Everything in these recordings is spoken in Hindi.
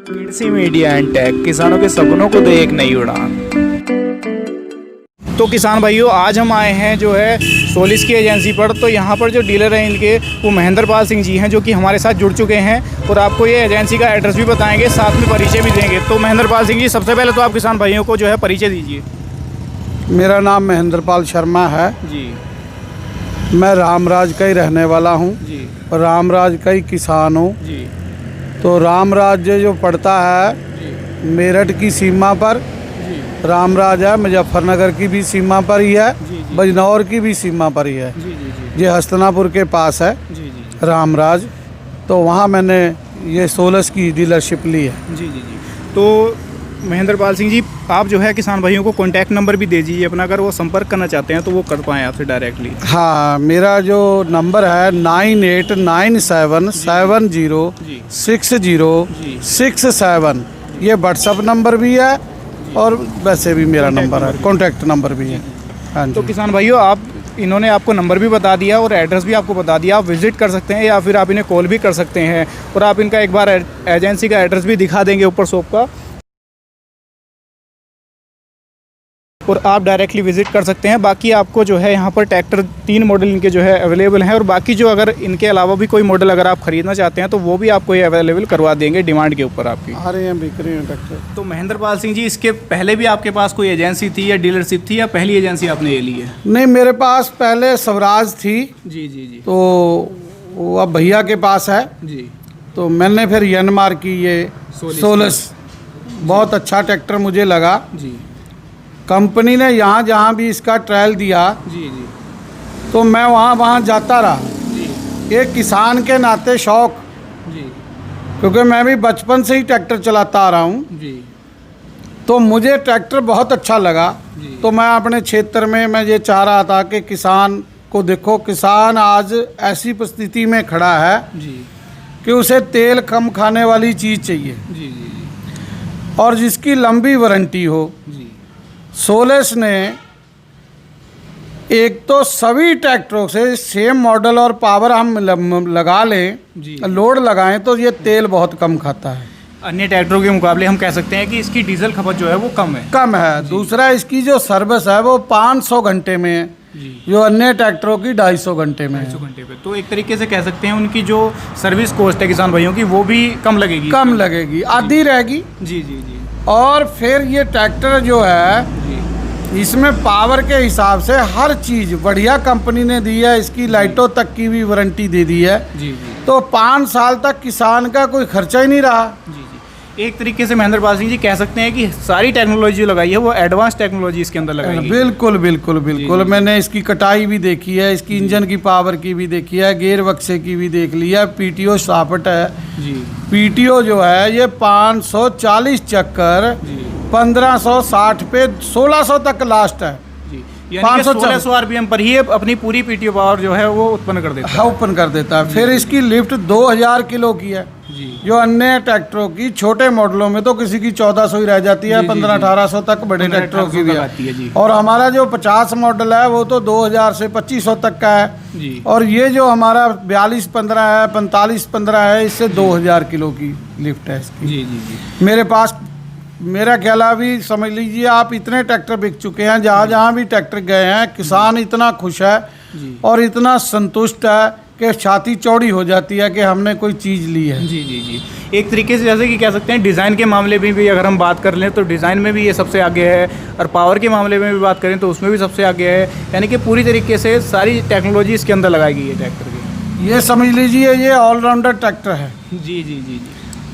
कृषि मीडिया एंड टेक, किसानों के सपनों को दे एक नई उड़ान। तो किसान भाइयों, आज हम आए हैं जो है सोलिस की एजेंसी पर। तो यहाँ पर जो डीलर हैं इनके, वो महेंद्र पाल सिंह जी हैं, जो कि हमारे साथ जुड़ चुके हैं और आपको ये एजेंसी का एड्रेस भी बताएंगे, साथ में परिचय भी देंगे। तो महेंद्र पाल सिंह जी, सबसे पहले तो आप किसान भाइयों को जो है परिचय दीजिए। मेरा नाम महेंद्र पाल शर्मा है जी। मैं रामराज का ही रहने वाला हूँ जी और रामराज का ही किसान हूँ। जी तो रामराज जो पड़ता है जी मेरठ की सीमा पर जी रामराज है, मुजफ्फरनगर की भी सीमा पर ही है, जी जी बजनौर की भी सीमा पर ही है। जी जी जी ये हस्तनापुर के पास है जी जी रामराज। तो वहाँ मैंने ये सोलस की डीलरशिप ली है। जी जी जी। तो महेंद्र पाल सिंह जी, आप जो है किसान भाइयों को कॉन्टैक्ट नंबर भी दे दीजिए अपना, अगर वो संपर्क करना चाहते हैं तो वो कर पाएँ आपसे डायरेक्टली। हाँ, मेरा जो नंबर है 9897706067, ये व्हाट्सअप नंबर भी है और वैसे भी मेरा नंबर है, कॉन्टैक्ट नंबर भी है। हाँ तो जी। किसान भाइयों, आप इन्होंने आपको नंबर भी बता दिया और एड्रेस भी आपको बता दिया। आप विजिट कर सकते हैं या फिर आप इन्हें कॉल भी कर सकते हैं और आप इनका एक बार एजेंसी का एड्रेस भी दिखा देंगे ऊपर शॉप का, और आप डायरेक्टली विजिट कर सकते हैं। बाकी आपको जो है यहाँ पर ट्रैक्टर 3 मॉडल इनके जो है अवेलेबल हैं, और बाकी जो अगर इनके अलावा भी कोई मॉडल अगर आप ख़रीदना चाहते हैं तो वो भी आपको ये अवेलेबल करवा देंगे डिमांड के ऊपर आपकी। आ रहे हैं, बिक रहे हैं ट्रैक्टर। तो महेंद्र पाल सिंह जी, इसके पहले भी आपके पास कोई एजेंसी थी या डीलरशिप थी, या पहली एजेंसी आपने ये ली है? नहीं, मेरे पास पहले स्वराज थी, जी जी जी। तो वो अब भैया के पास है। जी तो मैंने फिर यनमार की ये सोलस, बहुत अच्छा ट्रैक्टर मुझे लगा। जी कंपनी ने जहाँ भी इसका ट्रायल दिया जी जी तो मैं वहाँ जाता रहा। जी एक किसान के नाते शौक, जी क्योंकि मैं भी बचपन से ही ट्रैक्टर चलाता आ रहा हूँ, जी तो मुझे ट्रैक्टर बहुत अच्छा लगा। जी। तो मैं अपने क्षेत्र में मैं ये चाह रहा था कि किसान को देखो, किसान आज ऐसी परिस्थिति में खड़ा है जी कि उसे तेल कम खाने वाली चीज़ चाहिए जी जी और जिसकी लंबी वारंटी हो। जी सोलस ने एक तो सभी ट्रैक्टरों से सेम मॉडल और पावर हम लगा लें, जी। लोड लगाएं, तो ये तेल बहुत कम खाता है, अन्य ट्रैक्टरों के मुकाबले हम कह सकते हैं कि इसकी डीजल खपत जो है वो कम है। कम है। दूसरा, इसकी जो सर्विस है वो 500 घंटे में है, जी। जो अन्य ट्रैक्टरों की 250 घंटे में है। 250 घंटे पे, तो एक तरीके से कह सकते हैं उनकी जो सर्विस कॉस्ट है किसान भाइयों की, वो भी कम लगेगी। कम लगेगी, आधी रहेगी। जी जी जी और फिर ये ट्रैक्टर जो है, जी इसमें पावर के हिसाब से हर चीज़ बढ़िया कंपनी ने दी है। इसकी लाइटों तक की भी वारंटी दे दी है। जी जी तो 5 साल तक किसान का कोई खर्चा ही नहीं रहा। जी जी। एक तरीके से महेंद्र पाल सिंह जी कह सकते हैं कि सारी टेक्नोलॉजी जो लगाई है वो एडवांस टेक्नोलॉजी इसके अंदर लगाई है। बिल्कुल बिल्कुल बिल्कुल। जी। मैंने इसकी कटाई भी देखी है, इसकी इंजन की पावर की भी देखी है, गेयर बक्से की भी देख ली है। पीटीओ सापट है। जी पीटीओ जो है ये 540 चक्कर जी 1560 पे 1600 तक लास्ट है। जी, यानी कि 1600 आरपीएम पर ही अपनी पूरी पीटीओ पावर जो है वो उत्पन्न कर देता है। हाँ, ओपन कर देता है। फिर इसकी लिफ्ट 2000 किलो की है, जी जो अन्य ट्रैक्टरों की छोटे मॉडलों में तो किसी की 1400 ही रह जाती है, जी, जी, 1500-1800 तक बड़े 1500 ट्रैक्टरों की भी तक है। आती है, जी। और हमारा जो 50 मॉडल है वो तो 2000 से 2500 तक का है। जी और ये जो हमारा 4215 है, 4515 है, इससे 2000 किलो की लिफ्ट है इसकी। जी जी जी मेरे पास, मेरा ख्याल अभी समझ लीजिए आप, इतने ट्रैक्टर बिक चुके हैं, जहाँ भी ट्रैक्टर गए हैं, किसान इतना खुश है जी और इतना संतुष्ट है कि छाती चौड़ी हो जाती है कि हमने कोई चीज़ ली है। जी जी जी। एक तरीके से जैसे कि कह सकते हैं डिज़ाइन के मामले में भी अगर हम बात कर लें तो डिज़ाइन में भी ये सबसे आगे है, और पावर के मामले में भी बात करें तो उसमें भी सबसे आगे है। यानी कि पूरी तरीके से सारी टेक्नोलॉजी इसके अंदर लगाई गई है ट्रैक्टर की। ये समझ लीजिए ये ऑलराउंडर ट्रैक्टर है। जी जी जी जी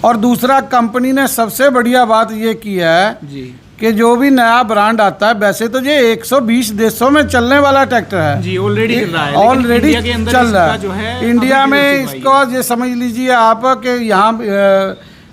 और दूसरा, कंपनी ने सबसे बढ़िया बात ये की है जी कि जो भी नया ब्रांड आता है, वैसे तो ये 120 देशों में चलने वाला ट्रैक्टर है जी, ऑलरेडी चल रहा है, लेकिन ऑलरेडी इंडिया के अंदर चल रहा इसका जो है इंडिया में अभी भी इसको ये समझ लीजिए आप कि यहाँ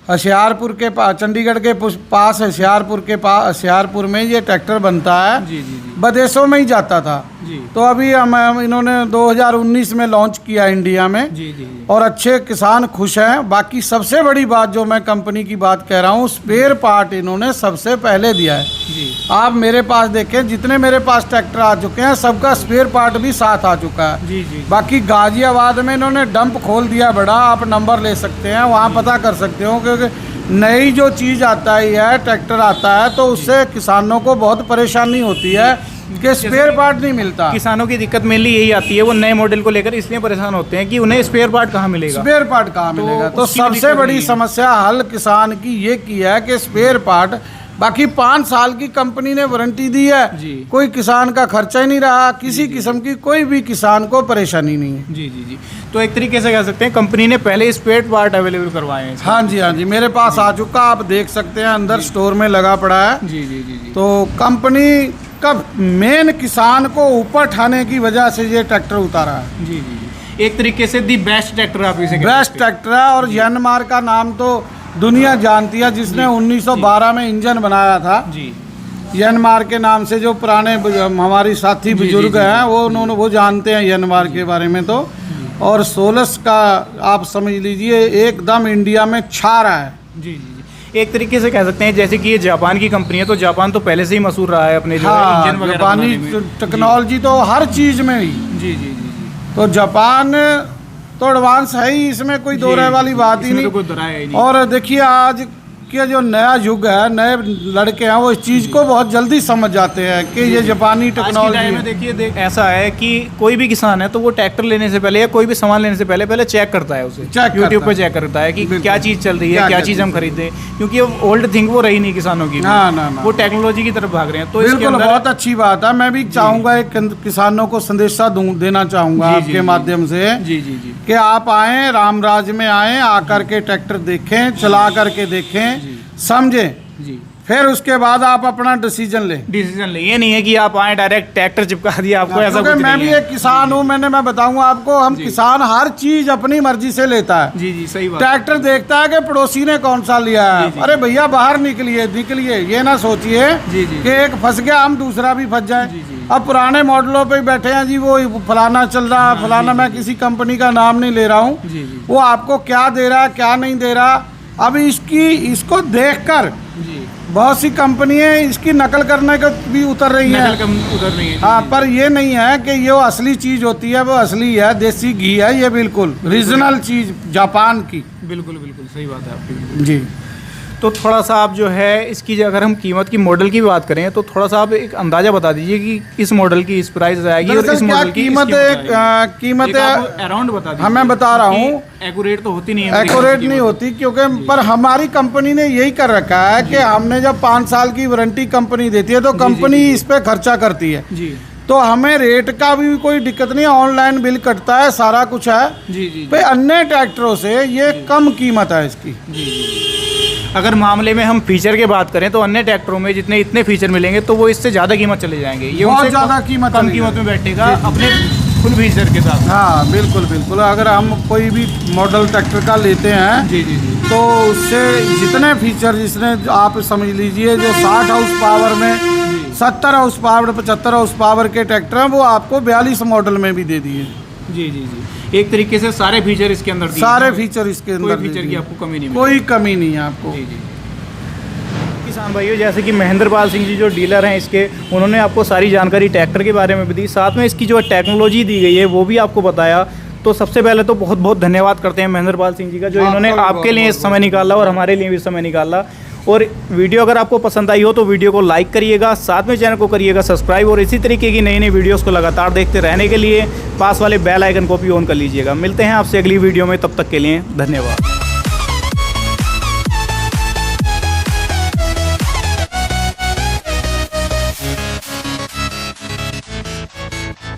होशियारपुर के पास, चंडीगढ़ के पास होशियारपुर में ये ट्रैक्टर बनता है। जी जी जी विदेशों में ही जाता था। जी तो अभी हम इन्होंने 2019 में लॉन्च किया इंडिया में। जी जी जी और अच्छे किसान खुश हैं। बाकी सबसे बड़ी बात जो मैं कंपनी की बात कह रहा हूँ, स्पेयर पार्ट इन्होंने सबसे पहले दिया है। जी आप मेरे पास देखें, जितने मेरे पास ट्रैक्टर आ चुके हैं सबका स्पेयर पार्ट भी साथ आ चुका है। जी जी बाकी गाजियाबाद में इन्होंने डंप खोल दिया बड़ा, आप नंबर ले सकते हैं, वहाँ पता कर सकते हो, क्योंकि नई जो चीज़ आता है ट्रैक्टर आता है तो उससे किसानों को बहुत परेशानी होती है कि स्पेयर पार्ट नहीं मिलता। किसानों की दिक्कत मेनली यही आती है, वो नए मॉडल को लेकर इसलिए परेशान होते हैं कि उन्हें स्पेयर पार्ट कहाँ मिलेगा, स्पेयर पार्ट कहाँ मिलेगा। तो उसकी भी सबसे दिक्कत बड़ी नहीं है। समस्या हल किसान की ये की है कि स्पेयर पार्ट, बाकी 5 साल की कंपनी ने वारंटी दी है, जी। कोई किसान का खर्चा ही नहीं रहा, किसी किस्म की कोई भी किसान को परेशानी नहीं है। जी जी जी। तो एक तरीके से कह सकते हैं कंपनी ने पहले स्पेयर पार्ट अवेलेबल करवाए हैं। हाँ जी, हाँ जी, मेरे पास आ चुका, आप देख सकते हैं अंदर स्टोर में लगा पड़ा है। जी जी जी जी। तो कंपनी का मेन किसान को ऊपर ठाने की वजह से ये ट्रैक्टर उतारा है। जी जी जी। एक तरीके से दी बेस्ट ट्रैक्टर आप इसे बेस्ट ट्रैक्टर है। और यनमार का नाम तो दुनिया जानती है, जिसने 1912 में इंजन बनाया था। जी। यनमार के नाम से जो पुराने हमारी साथी बुजुर्ग हैं वो उन्होंने वो जानते हैं यनमार के बारे में। तो और सोलस का आप समझ लीजिए एकदम इंडिया में छा रहा है। जी जी जी। एक तरीके से कह सकते हैं जैसे कि ये जापान की कंपनी है, तो जापान तो पहले से ही मशहूर रहा है अपने जो हाँ, इंजन वगैरह जापानी बनाने में। टेक्नोलॉजी तो हर चीज़ में ही। जी जी जी जी। तो जापान तो एडवांस है ही, इसमें कोई दो राय वाली बात ही इसमें तो नहीं। कोई दरार है ही नहीं। और देखिए आज के जो नया युग है, नए लड़के हैं वो इस चीज़ को बहुत जल्दी समझ जाते हैं कि ये जापानी आज के टाइम टेक्नोलॉजी में देखिए ऐसा है कि कोई भी किसान है तो वो ट्रैक्टर लेने से पहले या कोई भी सामान लेने से पहले चेक करता है उसे, चेक यूट्यूब करता पे है। चेक करता है कि बिल्कुल। क्या चीज़ चल रही है, क्या चीज़ हम खरीदें, क्योंकि ओल्ड थिंग वो रही नहीं किसानों की। ना, ना, ना। वो टेक्नोलॉजी की तरफ भाग रहे हैं। तो इसके बिल्कुल, अंदर बहुत अच्छी बात है। मैं भी चाहूँगा एक किसानों को संदेशा देना चाहूँगा जी, जी, आपके जी। माध्यम से जी जी जी कि आप आएँ रामराज में आएँ, आकर के ट्रैक्टर देखें, चला करके देखें, समझें, जी। फिर उसके बाद आप अपना डिसीजन लें। डिसीजन ले, ये नहीं है कि आप आए डायरेक्ट ट्रैक्टर चिपका दिया आपको, ऐसा क्योंकि कुछ मैं नहीं भी है। एक किसान हूँ, मैं बताऊंगा आपको, हम किसान हर चीज अपनी मर्जी से लेता है। जी जी सही बात। ट्रैक्टर देखता है कि पड़ोसी ने कौन सा लिया है, अरे भैया बाहर निकलिए, ये ना सोचिए जी, जी। कि एक फंस गया हम दूसरा भी फंस जाए। जी, जी। अब पुराने मॉडलों पे बैठे हैं जी, वो फलाना चल रहा है, फलाना, मैं किसी कंपनी का नाम नहीं ले रहा हूँ, जी, जी। वो आपको क्या दे रहा है क्या नहीं दे रहा। अब इसको देखकर जी। बहुत सी कंपनियां इसकी नकल करने का भी उतर रही हैं। नकल कम उधर नहीं है। हाँ, पर ये नहीं है कि ये वो असली चीज होती है, वो असली है, देसी घी है, ये बिल्कुल रीजनल चीज जापान की। बिल्कुल बिल्कुल सही बात है आपकी। जी। तो थोड़ा सा आप जो है इसकी अगर हम कीमत की मॉडल की बात करें तो थोड़ा सा आप एक अंदाजा बता दीजिए कि इस मॉडल की इस प्राइस आएगी और इस दरअसल क्या मॉडल की कीमत है, अराउंड बता दीजिए। हाँ, मैं बता रहा हूँ। एक्यूरेट तो होती नहीं है, एक्यूरेट नहीं होती, क्योंकि पर हमारी कंपनी ने यही कर रखा है कि हमने जब 5 साल की वारंटी कंपनी देती है तो कंपनी इस पे खर्चा करती है। जी तो हमें रेट का भी कोई दिक्कत नहीं है, ऑनलाइन बिल कटता है, सारा कुछ है। जी जी पे अन्य ट्रैक्टरों से ये कम कीमत है इसकी। अगर मामले में हम फीचर की बात करें तो अन्य ट्रैक्टरों में जितने इतने फीचर मिलेंगे तो वो इससे ज़्यादा कीमत चले जाएंगे। ये बहुत उनसे ज़्यादा कीमत कम चली कीमत में जाएगी। बैठेगा अपने फुल फीचर के साथ। हाँ, बिल्कुल बिल्कुल। अगर हम कोई भी मॉडल ट्रैक्टर का लेते हैं जी जी जी। तो उससे जितने फीचर, जिसने आप समझ लीजिए जो 60 हाउस पावर में 70 हाउस पावर 75 हाउस पावर के ट्रैक्टर हैं वो आपको 42 मॉडल में भी दे दिए। जी जी जी। एक तरीके से सारे फीचर इसके अंदर दिए सारे हैं। फीचर इसके कोई अंदर फीचर दे की दिए। आपको कमी नहीं कोई कमी नहीं है आपको। जी जी। किसान भाइयों, जैसे कि महेंद्र पाल सिंह जी जो डीलर हैं इसके, उन्होंने आपको सारी जानकारी ट्रैक्टर के बारे में भी दी, साथ में इसकी जो टेक्नोलॉजी दी गई है वो भी आपको बताया। तो सबसे पहले तो बहुत बहुत धन्यवाद करते हैं महेंद्र पाल सिंह जी का, जो इन्होंने आपके लिए समय निकाला और हमारे लिए भी समय निकाला। और वीडियो अगर आपको पसंद आई हो तो वीडियो को लाइक करिएगा, साथ में चैनल को करिएगा सब्सक्राइब, और इसी तरीके की नई नई वीडियोस को लगातार देखते रहने के लिए पास वाले बेल आइकन को भी ऑन कर लीजिएगा। मिलते हैं आपसे अगली वीडियो में, तब तक के लिए धन्यवाद।